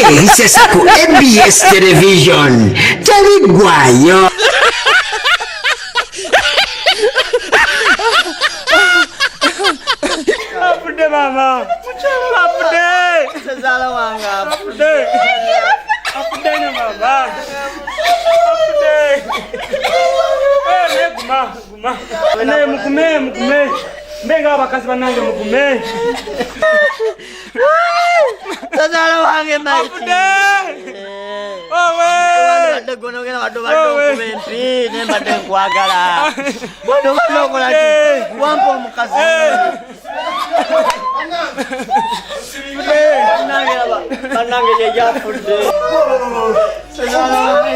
Erisesa ku ABS Television. Tabigwayo. Apude mama. Apude. Sezala wanga. Apude. Apude na mama. Apude. Guma. Ne mukume. Mbenga abakazi banange mukume. Sezala wange maiti. Owe. Bado gono gena bado kumempi ne bado kwagala. Bado kola wampo mukazi. Banange je jafude. Sezala.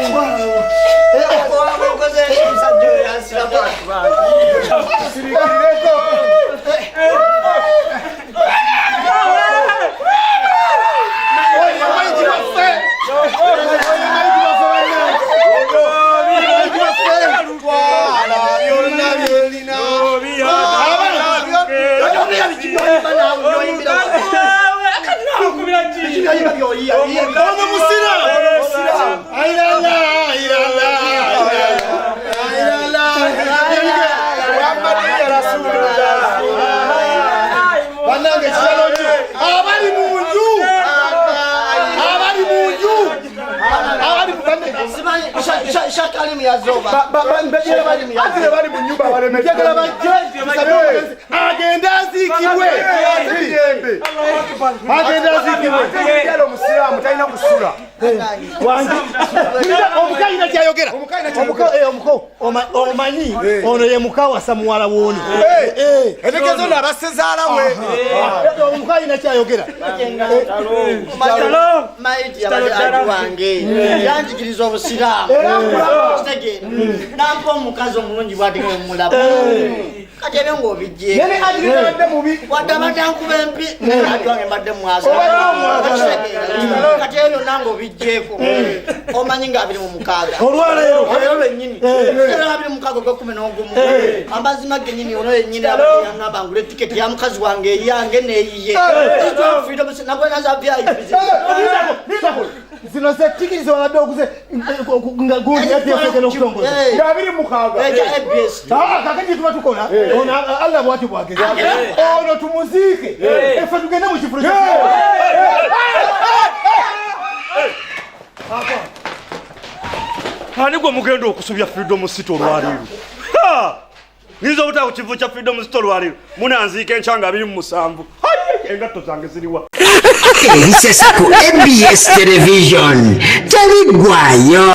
Shakali miyazoba. Mbejele bali miyazoba. Atile bali munyumba wale meje. Mbejele bali jeje. Agenda zikibwe. Agenda zikibwe. Yalo musilamu taina kusura. Wangi. Omukaina kyayogera. Omuko. Omanyi. Ono ye mukawa samuwala woni. Etegezo na basezala we. Omukaina kyayogera. Talo. Maiti yabali wange. Yanjikirizo obusiramu. Stage nampo mukazo mulungi bwadike mulaba katebe ngobije nene adire bade mubi wadabata nkubempi atwange bade mwaza katebe nango bijeko omanyi ngabiri mu mukaga olwalero nyini era abiri mukago gwa 11 ambazima genyini ono yenyini abanga bangule ticket ya mukazi wange yange neyiye freedom nabona za VIP zino se ticket zo wala doguze ngagundi ati afeke no kutongoza ngabiri mukaga ABS kakati tuba tukola ona Allah bwati bwake ono tumuzike efa tugenda mu kifuro hani gwo mugendo okusubya freedom city olwaliro nizo uta kuchivu cha freedom city olwaliro munanzike enchanga 27 engato zange ziriwa Erisesa ku ABS Television. Tabigwayo.